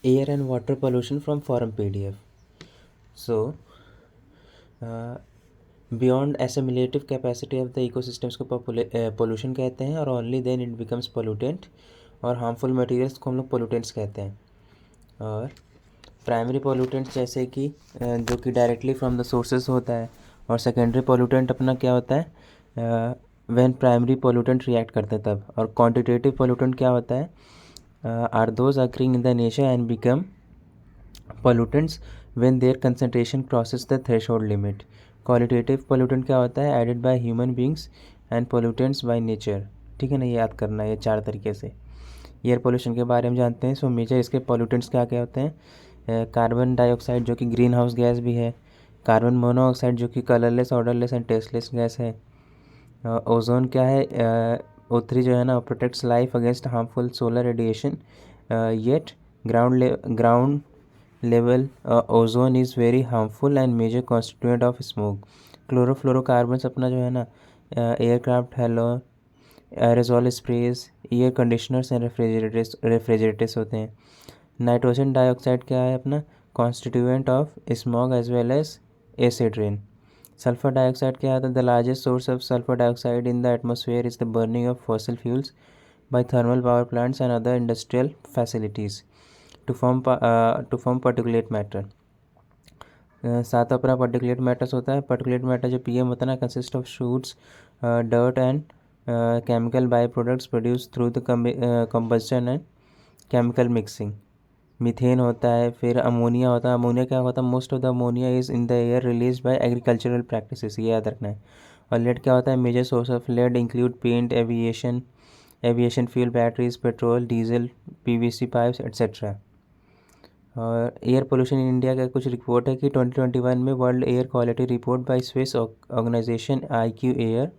air and water pollution from forum PDF. So beyond assimilative capacity of the ecosystems को pollution कहते हैं, और only then it becomes pollutant, और harmful materials को हम लोग पोल्यूटेंट्स कहते हैं। और प्राइमरी पोल्यूटेंट्स जैसे कि जो कि डायरेक्टली फ्रॉम द सोर्सेज होता है, और सेकेंडरी पोल्यूटेंट अपना क्या होता है व्हेन प्राइमरी पोल्यूटेंट रिएक्ट करते हैं तब। और क्वांटिटेटिव पोल्यूटेंट क्या होता है, are those occurring in the nature and become pollutants when their concentration crosses the threshold limit. Qualitative pollutant क्या होता है, added by human beings and pollutants by nature. ठीक है ना, ये याद करना है ये 4 तरीके से। एयर पोल्यूशन के बारे में जानते हैं। सो मेजर इसके पोल्यूटेंट्स क्या क्या होते हैं, कार्बन डाइऑक्साइड जो कि ग्रीन हाउस गैस भी है, कार्बन मोनोऑक्साइड जो कि colourless, odourless and tasteless gas है, ओजोन क्या है, O3 जो है ना, protects life against harmful solar radiation, yet ground level ozone is very harmful and major constituent of smoke. Chlorofluorocarbons अपना जो है ना, aircraft halo, aerosol sprays, air conditioners and refrigerators होते हैं। नाइट्रोजन डाइऑक्साइड क्या है अपना, constituent of smog as well as acid rain. Sulphur dioxide क्या है, the largest source of sulphur dioxide in the atmosphere is the burning of fossil fuels by thermal power plants and other industrial facilities to form particulate matter। साथ अपना particulate matters होता है। Particulate matter जो PM होता है ना, consist of shoots, dirt and chemical by products produce through the combustion and chemical mixing. Methane होता है, फिर अमोनिया होता है। अमोनिया क्या होता है, most of the ammonia is in the air release by agricultural practices, ये याद रखना है। और लेड क्या होता है, major source of lead include paint, aviation fuel, batteries, petrol, diesel, PVC pipes etcetera. और एयर पोल्यूशन इन इंडिया का कुछ रिपोर्ट है कि 2021 में world air quality report by Swiss organisation IQ air,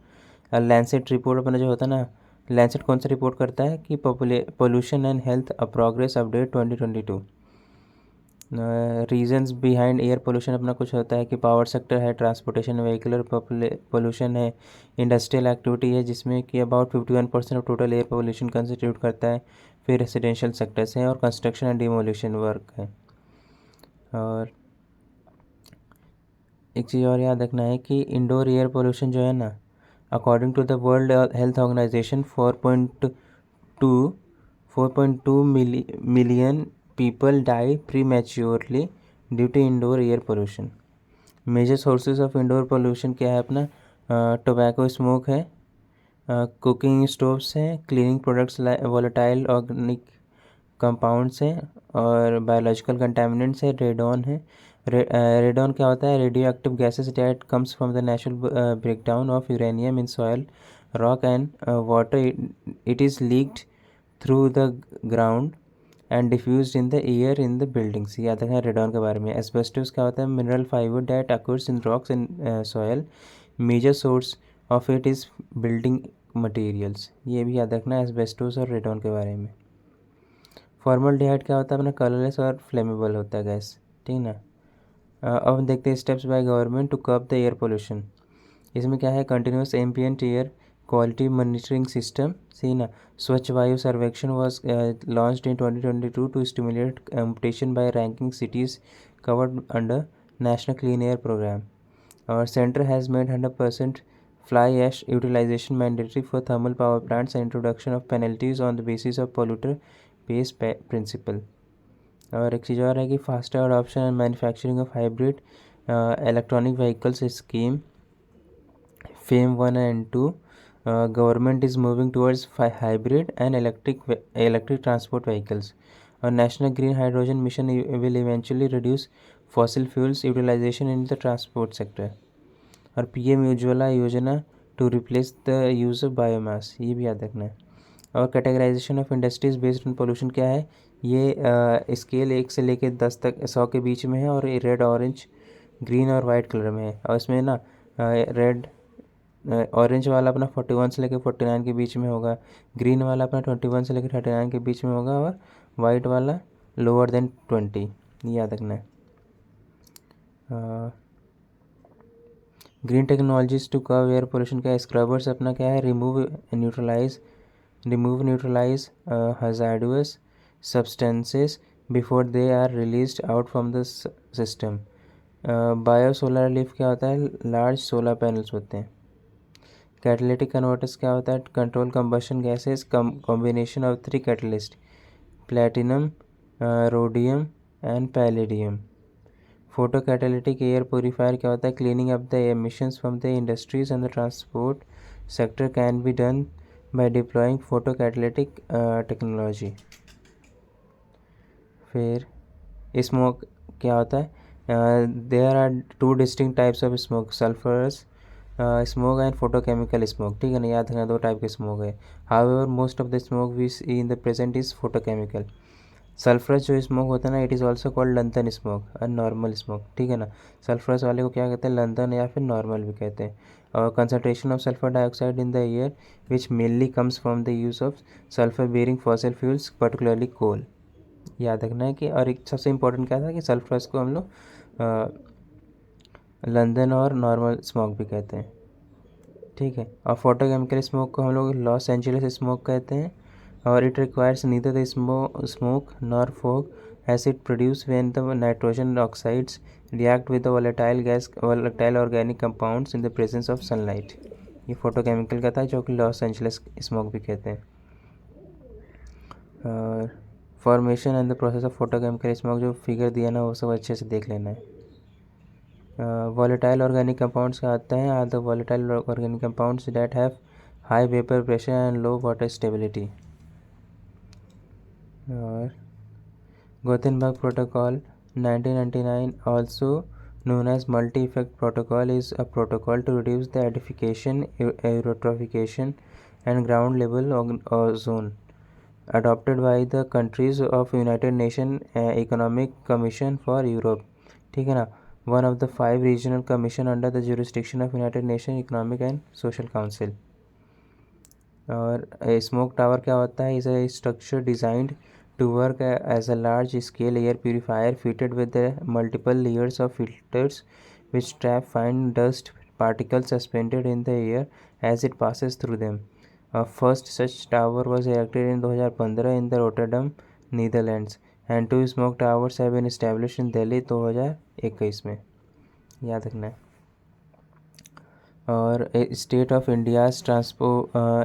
Lancet report अपना जो होता है ना, लैंसेट कौन सा रिपोर्ट करता है कि pollution and health a progress update 2022। Reasons behind air pollution अपना कुछ होता है कि पावर सेक्टर है, ट्रांसपोर्टेशन, व्हीकुलर पोल्यूशन है, इंडस्ट्रियल एक्टिविटी है जिसमें कि about 51% of total air pollution constitute करता है, फिर रेसिडेंशियल सेक्टर्स हैं, और कंस्ट्रक्शन एंड डिमोलिशन वर्क है। और एक चीज़ और याद रखना है कि इंडोर एयर पोल्यूशन जो है ना, according to the world health organisation 4.2 million people die prematurely due to indoor air pollution. Major sources of indoor pollution क्या है अपना, टोबैको स्मोक है, कुकिंग स्टोव्स हैं, cleaning products, volatile organic compounds हैं, और बायोलॉजिकल कंटामिनेंट्स है, radon है। Radon क्या होता है, radioactive gases that comes from the natural breakdown of uranium in soil, rock and water. It is leaked through the ground and diffuse in the air in the buildings. याद रखना radon के बारे में। Asbestos क्या होता है, mineral fibre that occurs in rocks in soil, major source of it is building materials. ये भी याद रखना एस्बेस्टोस और रेडॉन के बारे में। फॉर्मल्डिहाइड क्या होता है अपना, कलरलेस और फ्लेमेबल होता है गैस। ठीक ना। अब देखते हैं steps by government to curb the air pollution. इसमें क्या है, continuous ambient air quality monitoring system. सही ना। Swachh Vayu Survekshan was launched in 2022 to stimulate competition by ranking cities covered under national clean air programme. और centre has made 100% fly ash utilization mandatory for thermal power plants and introduction of penalties on the basis of polluter pays principle। और एक चीज़ और है कि faster adoption and manufacturing of hybrid electronic vehicles scheme FAME 1 and 2। Government is moving towards hybrid and electric transport vehicles. और national green hydrogen mission will eventually reduce fossil fuels utilisation in the transport sector. और PM Ujjwala Yojana to replace the use of biomass, ये भी याद रखना है। और categorisation of industries based on pollution क्या है, ये स्केल 1 से लेकर 10 तक 100 के बीच में है, और ये रेड, ऑरेंज, ग्रीन और वाइट कलर में है। और इसमें ना रेड ऑरेंज वाला अपना 41 से लेकर 49 के बीच में होगा, ग्रीन वाला अपना 21 से लेकर 39 के बीच में होगा, और वाइट वाला लोअर देन 20, ये याद रखना है। Green technologies to curb air pollution का स्क्रबर्स अपना क्या है, remove neutralise hazardous substances before they are released out from the system. Bio solar leaf क्या होता है? लार्ज सोलर पैनल्स होते हैं। कैटालिटिक कन्वर्टर्स क्या होता है? Control combustion gases combination of 3 catalyst, platinum, rhodium and palladium. Photocatalytic air purifier क्या होता है? Cleaning up the emissions from the industries and the transport sector can be done by deploying photocatalytic technology. फिर smoke क्या होता है? There are 2 distinct types of smoke, sulphurous smoke and photochemical smoke. ठीक है ना, याद रखना 2 type के स्मोक है। However most of the smoke we see in the present is photochemical. Sulphurous जो स्मोक होता है ना, it is also called London smoke और नॉर्मल स्मोक। ठीक है ना, सल्फरस वाले को क्या कहते हैं? लंदन या फिर नॉर्मल भी कहते हैं। और concentration of sulphur dioxide in the air which mainly comes from the use of sulphur bearing fossil fuels particularly coal. याद रखना है कि, और एक सबसे इम्पोर्टेंट क्या था कि सल्फरस को हम लोग लंदन और नॉर्मल स्मोक भी कहते हैं। ठीक है, और फोटोकेमिकल स्मोक को हम लोग लॉस एंजलिस स्मोक कहते हैं। और it requires neither the smoke nor fog as it produce when the nitrogen oxides react with the volatile organic compounds in the presence of sunlight. ये फोटोकेमिकल का था, जो कि लॉस एंजलिस स्मोक भी कहते हैं। और formation and the process of photochemical smoke, जो फिगर दिया ना वो सब अच्छे से देख लेना है। volatile organic compounds क्या आते हैं? Are the volatile organic compounds that have high vapor pressure and low water stability। और Gothenburg Protocol 1999, also known as multi-effect protocol, is a protocol to reduce the acidification, eutrophication and ground level ozone, adopted by the countries of United Nations Economic Commission for Europe। ठीक है ना, one of the 5 regional commission under the jurisdiction of United Nations Economic and Social Council। और smoke tower क्या होता है? Is a structure designed to work as a large scale air purifier fitted with multiple layers of filters which trap fine dust particles suspended in the air as it passes through them। First such tower was erected in 2015 in the Rotterdam, Netherlands, and 2 smoke towers have been established in Delhi 2021 में। याद रखना है। और state of India's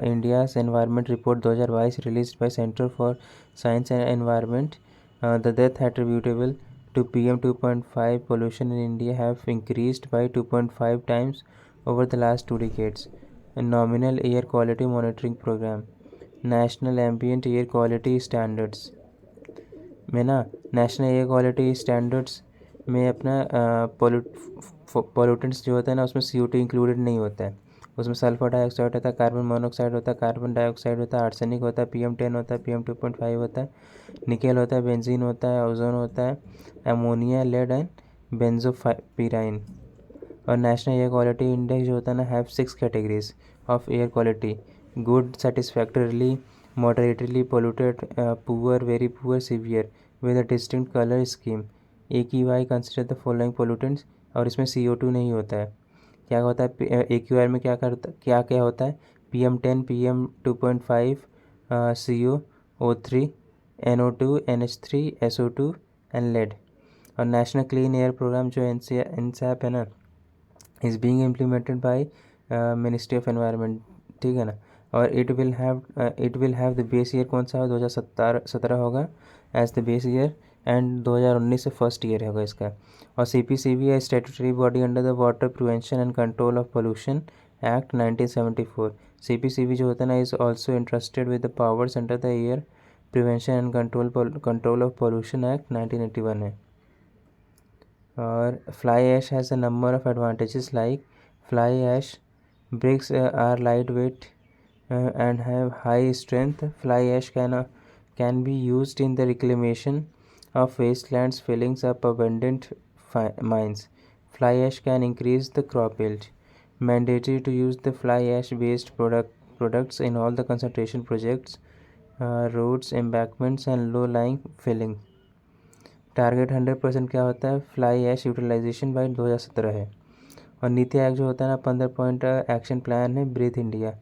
India's environment report 2022 release by centre for science and environment. The death attributable to PM 2.5 pollution in India have increased by 2.5 times over the last 2 decades। A nominal air quality monitoring program, National Ambient Air Quality Standards में ना, national air quality standards में अपना pollutants जो होता है ना, उसमें CO2 included नहीं होता है। उसमें सल्फर डाइऑक्साइड होता है, कार्बन मोनोऑक्साइड होता है, कार्बन डाइऑक्साइड होता है, आर्सेनिक होता है, PM10 होता है, PM 2.5 होता है, निकेल होता है, बेंजीन होता है, ओजोन होता है, अमोनिया, लेड एंड बेंजोपिराइन। और नेशनल एयर क्वालिटी इंडेक्स जो होता है ना, have 6 categories of air quality: good, satisfactorily, moderately polluted, poor, very poor, severe, with a distinct color scheme। AQI consider the following pollutants। और इसमें CO2 नहीं होता है। क्या होता है AQI में? क्या होता है? PM10, PM 2.5, CO, O3, NO2, NH3, SO2 and lead. और नेशनल क्लीन एयर प्रोग्राम जो NSAP है ना, is being implemented by ministry of environment. ठीक है ना, और it will have the base year कौन सा है? 2017 होगा as the base year, and 2019 से फर्स्ट ईयर होगा इसका। और CPCB है statutory body under the water prevention and control of pollution act 1974। CPCB जो होता है ना, is also interested with the powers under the air prevention and control of pollution act 1981 है। और fly ash has a number of advantages like fly ash bricks are lightweight and have high strength। Fly ash can be used in the reclamation of wastelands, filling up abundant mines। Fly ash can increase the crop yield। Mandatory to use the fly ash based products in all the concentration projects, roads, embankments and low lying filling। Target 100% क्या होता है? Fly ash utilisation bye 2017 है। और नीति आयोग जो होता है ना, 15 point action plan है ब्रीथ इंडिया।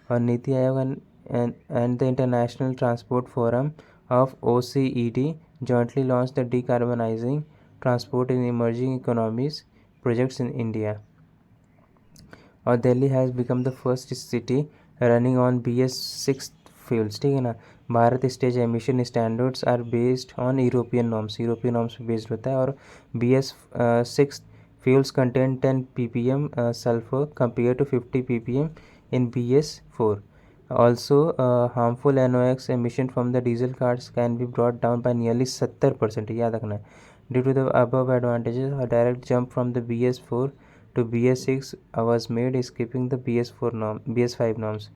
और NITI Aayog and the international transport forum of OCED jointly launched the decarbonizing transport in emerging economies projects in India. और Delhi has become the first city running on BS6 fuels, ठीक है ना। Bharat stage emission standards are based on European norms पे based होता है। और BS6 fuels contain 10 ppm sulphur compare to 50 ppm in BS4. Also, harmful NOx emission from the diesel cars can be brought down by nearly 70%, याद रखना है। Due to the above advantages, a direct jump from the BS4 to BS6 was made, skipping the BS5 norms.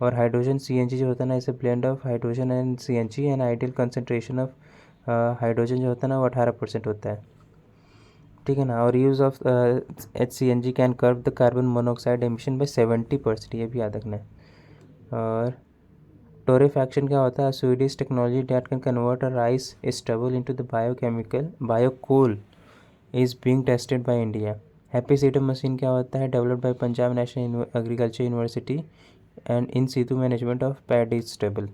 और hydrogen CNG जो होता है ना, इसे blend of hydrogen and CNG and ideal concentration of hydrogen जो होता है ना वो 18% होता है, ठीक है ना। और use of HCNG can curve the carbon monoxide emission by 70%, ये भी याद रखना है। और टोरेफैक्शन क्या होता है? Swedish technology that can convert a rice stubble into the biocoal is being tested by India. Happy seeder machine क्या होता है? Developed by Punjab national agriculture university and in situ management of paddy stubble.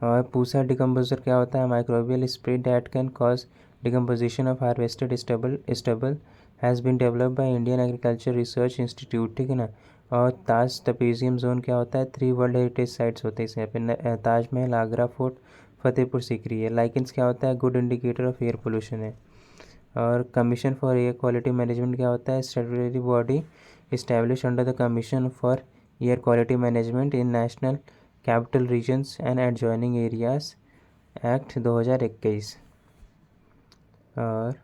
और Pusa decomposer क्या होता है? Microbial spray that can cause decomposition of harvested stubble has been developed by Indian agriculture research institute, ठीक है ना। और ताज ट्रेपेजियम जोन क्या होता है? 3 वर्ल्ड हेरिटेज साइट्स होते हैं इसमें पे, ताजमहल, आगरा फोर्ट, फतेहपुर सीकरी है। लाइकेंस क्या होता है? Good indicator of air pollution है। और commission for air quality management क्या होता है? Statutory body establish under the commission for air quality management in national capital regions and adjoining areas act 2021। और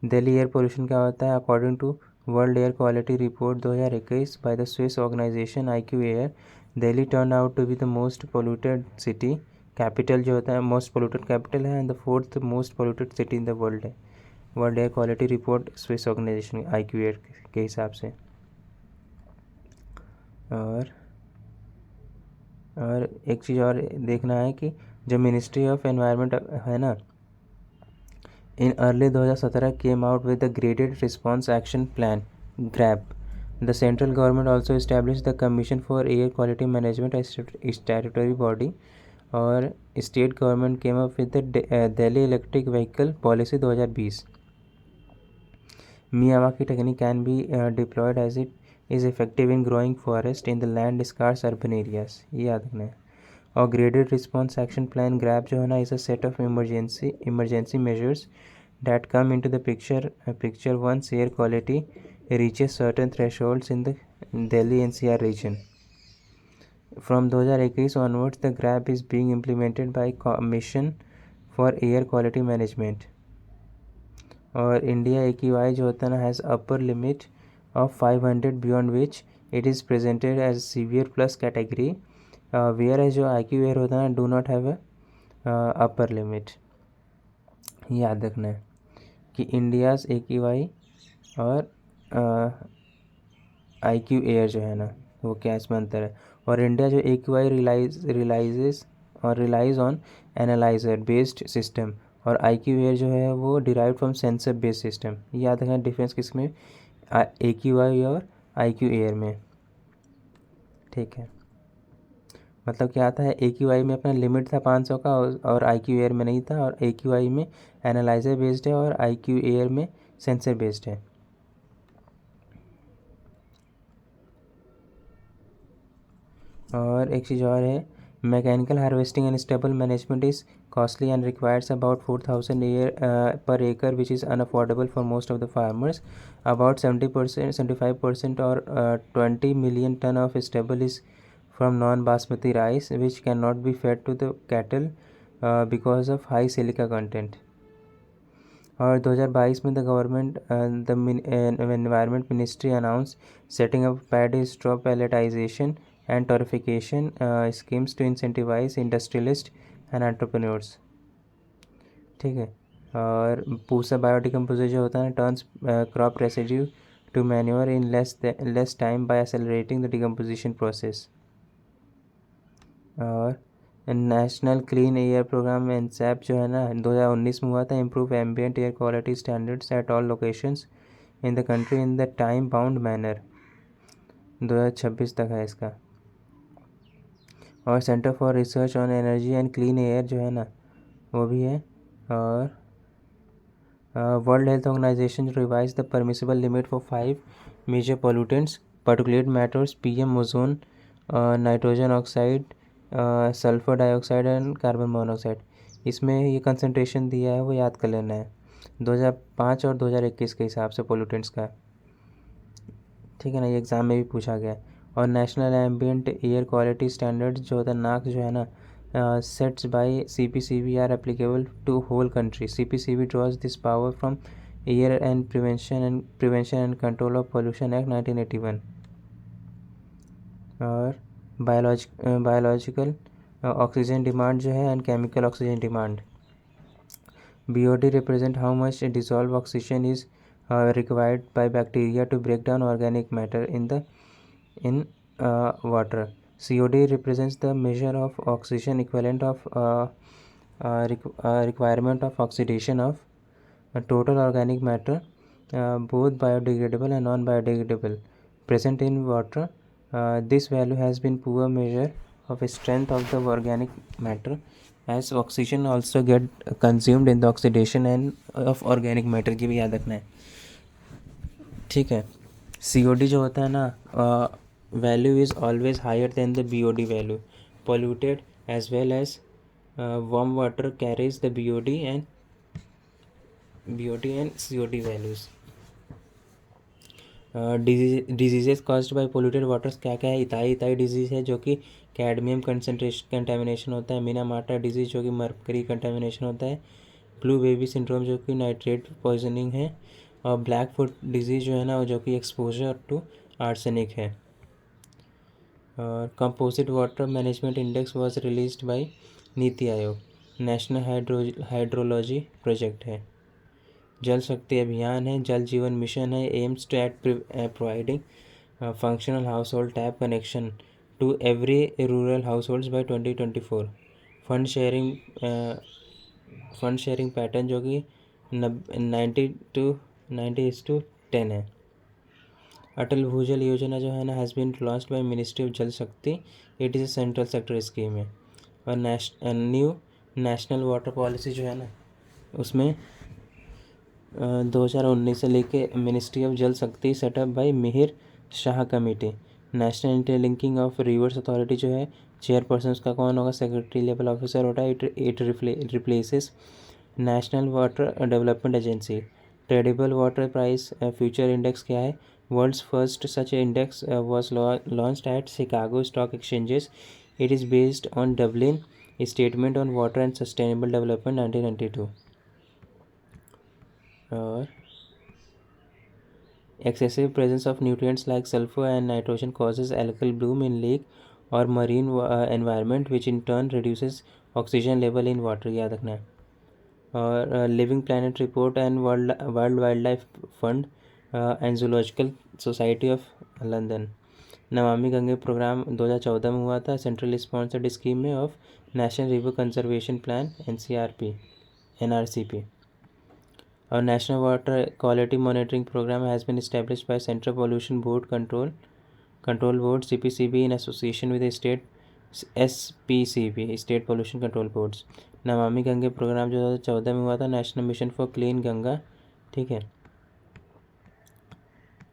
दिल्ली एयर पोल्यूशन क्या होता है? According to world air quality report 2021 by the Swiss organisation IQ air, Delhi turn out to be the most polluted city capital जो होता है, most polluted capital है and the 4th most polluted city in the world है। World air quality report Swiss organisation IQ air के हिसाब से। और एक चीज़ और देखना है कि जो मिनिस्ट्री ऑफ एनवायरनमेंट है ना, in early 2017 came out with the graded response action plan GRAP. The central government also establish the commission for air quality management statutory body. और state government came up with the Delhi electric vehicle policy 2020। Miyawaki technique can be deployed as it is effective in growing forest in the land scarce urban areas, ये याद रखना है। और graded response action plan grab जो है ना, is a set of emergency measures that come into the picture once air quality reaches certain thresholds in the Delhi NCR region. From 2021 onwards, the GRAP is being implemented by Commission for Air Quality Management. और India AQI जो होता है ना has upper limit of 500 beyond which it is presented as severe plus category, whereas जो IQ air होता है ना do not have upper limit. याद रखना है कि इंडियाज़ AQI और IQ एयर जो है ना वो क्या इसमें अंतर है। और इंडिया जो AQI relies on analyser based system, और IQ एयर जो है वो derive from sensor based system. याद रखना डिफरेंस किसमें? AQI और IQ एयर में, ठीक है। मतलब क्या आता है? AQI में अपना लिमिट था 500 का और IQ एयर में नहीं था। और AQI में एनालाइजर बेस्ड है और IQ एयर में सेंसर बेस्ड है। और एक चीज़ और है, mechanical harvesting and stable management is costly and requires about 4000 per acre which is unaffordable for most of the farmers. About 70%, 75% or 20 million ton of stubble is from non-basmati rice which cannot be fed to the cattle because of high silica content. और 2022 में the government environment ministry announce setting up paddy straw pelletisation and torrefaction schemes to incentivise industrialist and entrepreneurs, ठीक है। और Pusa biodecomposer जो होता है turns crop residue to manure in less time by accelerating the decomposition process. और national clean air programme NCAP जो है ना 2019 में हुआ था, improve ambient air quality standards at all locations in the country in the time bound manner, 2026 तक है इसका। और centre for research on energy and clean air जो है ना वो भी है। और world health organisation revise the permissible limit for 5 major pollutants, particulate matters, PM, ozone, nitrogen oxide, sulphur dioxide and carbon monoxide. इसमें ये कंसंट्रेशन दिया है, वो याद कर लेना है 2005 और 2021 के हिसाब से पोल्यूटेंट्स का, ठीक है ना, ये एग्ज़ाम में भी पूछा गया है। और national ambient air quality standards जो होता है नाक जो है ना, sets by CPCB are applicable to whole country. CPCB draws this power from air and prevention and control of pollution act 1981। और बायोलॉजिकल ऑक्सीजन डिमांड जो है and chemical oxygen demand. BOD represent how much dissolved oxygen is required by bacteria to break down organic matter in water. COD represents the measure of oxygen equivalent of requirement of oxidation of total organic matter, both biodegradable and non-biodegradable, present in water. This value has been poor measure of strength of the organic matter, as oxygen also get consumed in the oxidation and of organic matter की भी याद रखना है, ठीक है। COD जो होता है ना, value is always higher than the BOD value. polluted as well as warm water carries the BOD and COD values. Diseases caused by polluted waters क्या क्या है? इताई डिजीज़ है जो कि कैडमियम कंटेमिनेशन होता है। मिनामाटा डिजीज़ जो कि मर्करी कंटेमिनेशन होता है। ब्लू बेबी सिंड्रोम जो कि नाइट्रेट पॉइजनिंग है। और ब्लैक फुट डिजीज़ जो है ना, जो कि एक्सपोजर टू आर्सेनिक है। Composite water management index was released by NITI Aayog. National hydrology project है। जल शक्ति अभियान है। जल जीवन मिशन है। Aims to at providing functional household tap connection to every rural households by 2024। Fund sharing pattern जो कि 90:10 है। अटल भूजल योजना जो है ना, has been launched by ministry of Jal Shakti. It is a central sector scheme है। और न्यू नेशनल वाटर पॉलिसी जो है ना, उसमें 2019 से लेके ministry of Jal Shakti set up by Mihir Shah committee. National interlinking of rivers authority जो है, चेयरपर्सन उसका कौन होगा? सेक्रेटरी लेवल ऑफिसर होता है। It replaces national water development agency. Tradable water price future index क्या है? World's first such index was launched at Chicago Stock Exchanges. It is based on Dublin Statement on Water and Sustainable Development 1992. और excessive presence of nutrients like sulfur and nitrogen causes algal bloom in lake और marine environment, which in turn reduces oxygen level in water, याद रखना है। और living planet report and world wildlife fund and zoological society of London. Namami Gange programme 2014 में हुआ था, central sponsored scheme में of national river conservation plan NRCP। और national water quality monitoring programme has been established by central pollution board control board CPCB in association with state SPCB state pollution control boards. Namami Gange programme जो 2014 में हुआ था, national mission for clean Ganga, ठीक है।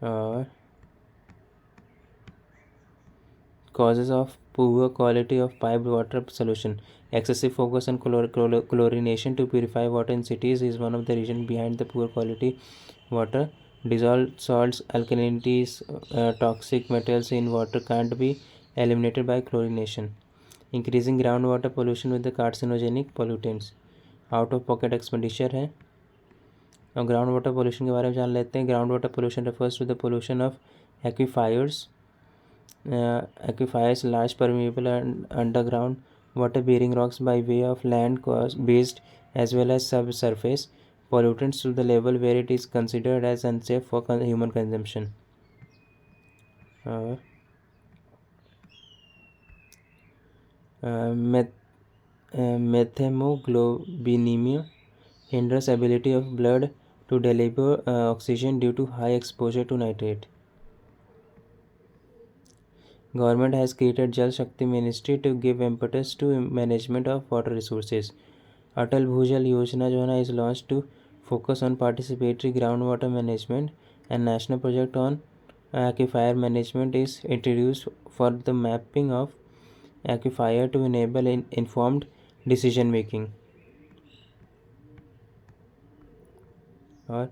और causes of poor quality of piped water solution. Excessive focus on chlorination to purify water in cities is one of the reasons behind the poor quality water. Dissolved salts, alkalinities, toxic metals in water can't be eliminated by chlorination. Increasing groundwater pollution with the carcinogenic pollutants. Out of pocket expenditure है। और ground water pollution के बारे में जान लेते हैं। Ground water pollution refers to the pollution of aquifers large permeable and underground water bearing rocks by way of land based as well as subsurface pollutants to the level where it is considered as unsafe for human consumption. Methemoglobinemia hinders ability of blood to deliver oxygen due to high exposure to nitrate. Government has created Jal Shakti Ministry to give impetus to management of water resources. Atal Bhujal योजना जो है ना is launch to focus on participatory ground water management and national project on aquifer management is introduced for the mapping of aquifer to enable informed decision making. और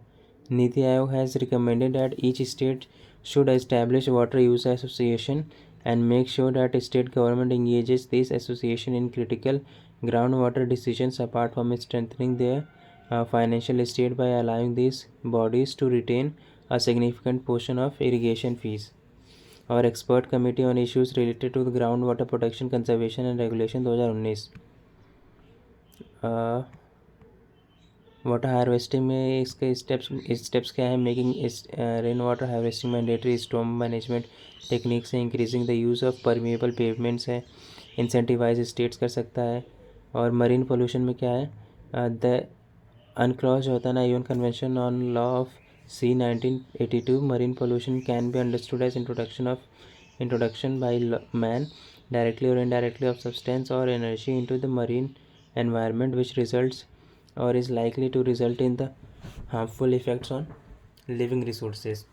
NITI Aayog has recommended that each state should establish water use association and make sure that state government engages this association in critical groundwater decisions apart from strengthening their financial state by allowing these bodies to retain a significant portion of irrigation fees. Our expert committee on issues related to the groundwater protection, conservation and regulation 2019. Water harvesting में इसके steps क्या है? Making rain water harvesting mandatory, storm management techniques है, increasing the use of permeable pavements है, incentivise states कर सकता है. और मरीन पोल्यूशन में क्या है? द अनक्लॉज होता है ना UN convention on law of sea 1982. Marine pollution can be understood as introduction by man directly और इनडायरेक्टली ऑफ सब्सटेंस और energy into the marine environment which results or is likely to result in the harmful effects on living resources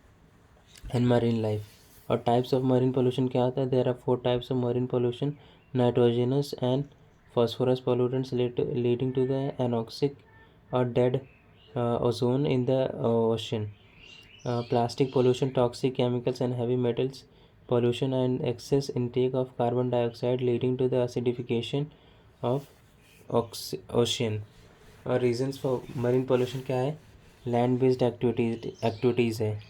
and marine life. और types of marine pollution क्या होता है? There are 4 types of marine pollution: nitrogenous and phosphorus pollutants leading to the anoxic or dead ozone in the ocean. Plastic pollution, toxic chemicals and heavy metals pollution, and excess intake of carbon dioxide leading to the acidification of ocean. और reasons for marine pollution क्या है? Land based activities है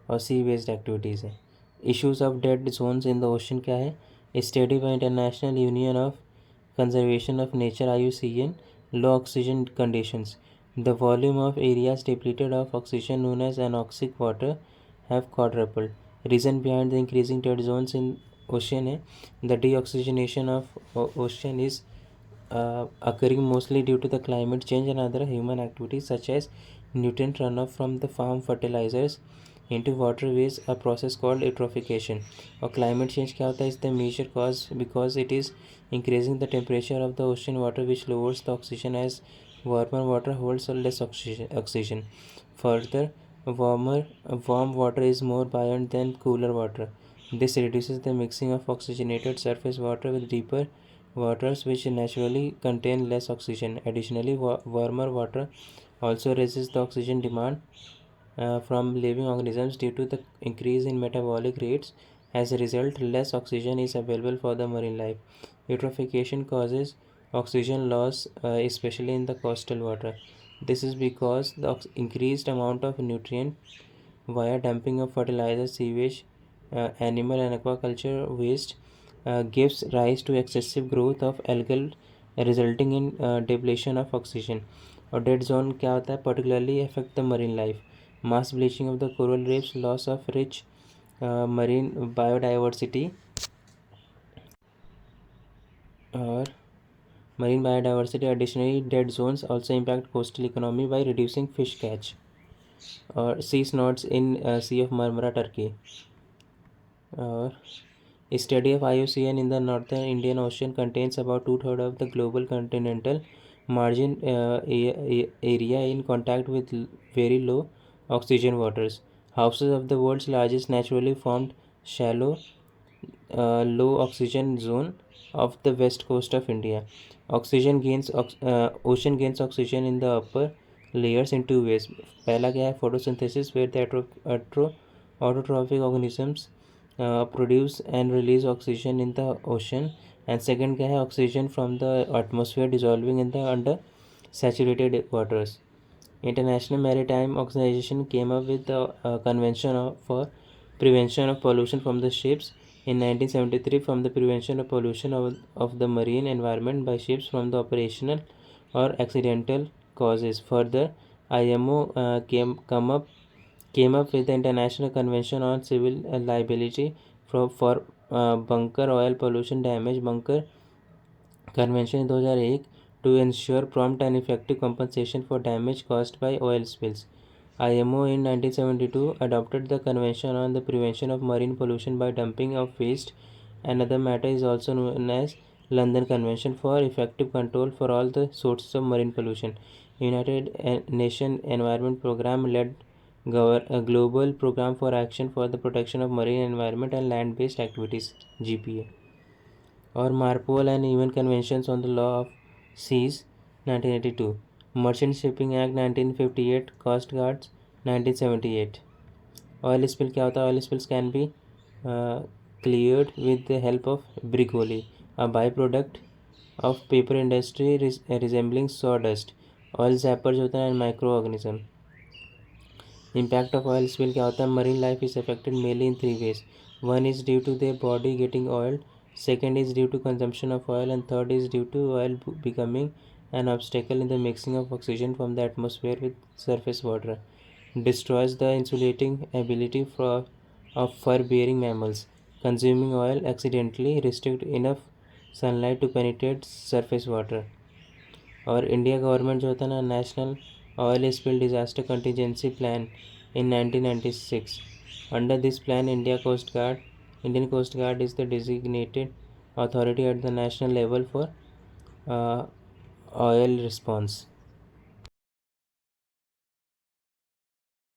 और sea based activities है. Issues of dead zones in the ocean क्या है? Study by international union of conservation of nature IUCN. Low oxygen conditions. The volume of areas depleted of oxygen known as anoxic water have quadrupled. Reason behind the increasing dead zones in ocean है the deoxygenation of ocean is occurring mostly due to the climate change and other human activities such as nutrient runoff from the farm fertilizers into waterways, a process called eutrophication. और climate change क्या होता है? is the major cause because it is increasing the temperature of the ocean water which lowers the oxygen as warmer water holds less oxygen. Further, warm water is more buoyant than cooler water. This reduces the mixing of oxygenated surface water with deeper waters which naturally contain less oxygen. Additionally, warmer water also raises the oxygen demand from living organisms due to the increase in metabolic rates. As a result, less oxygen is available for the marine life. Eutrophication causes oxygen loss, especially in the coastal water. This is because the increased amount of nutrient via dumping of fertilizer, sewage, animal and aquaculture waste gives rise to excessive growth of algal resulting in depletion of oxygen. और dead zone क्या होता है? particularly affect the marine life. Mass bleaching of the coral reefs, loss of rich marine biodiversity. और marine biodiversity. Additionally, dead zones also impact coastal economy by reducing fish catch. और sea snots in Sea of Marmara, Turkey. और study of IUCN in the northern Indian Ocean contains about 2/3 of the global continental margin area in contact with very low oxygen waters. Houses of the world's largest naturally formed shallow low oxygen zone of the west coast of India. Ocean gains oxygen in the upper layers in 2 ways. पहला क्या है? photosynthesis, where the autotrophic organisms produce and release oxygen in the ocean. And second क्या है? oxygen from the atmosphere dissolving in the under saturated waters. International Maritime Organization came up with the convention for prevention of pollution from the ships in 1973 from the prevention of pollution of the marine environment by ships from the operational or accidental causes. Further, IMO came up with the International Convention on Civil Liability for bunker oil pollution damage, bunker convention 2001, to ensure prompt and effective compensation for damage caused by oil spills. IMO in 1972 adopted the Convention on the Prevention of Marine Pollution by Dumping of Waste. Another matter is also known as London Convention for effective control for all the sources of marine pollution. United Nations Environment Program led a global program for action for the protection of marine environment and land-based activities (GPA). Or MARPOL and UN Conventions on the Law of Seas 1982. Merchant Shipping Act 1958. Coast Guards 1978. Oil spill क्या होता है? Oil spills can be cleared with the help of bricoli, a byproduct of paper industry resembling sawdust. Oil zappers होता है and microorganism. Impact of oil spill क्या होता है? Marine life is affected mainly in three ways. One is due to their body getting oiled, second is due to consumption of oil, and third is due to oil becoming an obstacle in the mixing of oxygen from the atmosphere with surface water. Destroys the insulating ability of fur-bearing mammals. Consuming oil accidentally restrict enough sunlight to penetrate surface water. और India government जो होता है ना, national oil spill disaster contingency plan in 1996. Under this plan, Indian Coast Guard is the designated authority at the national level for oil response.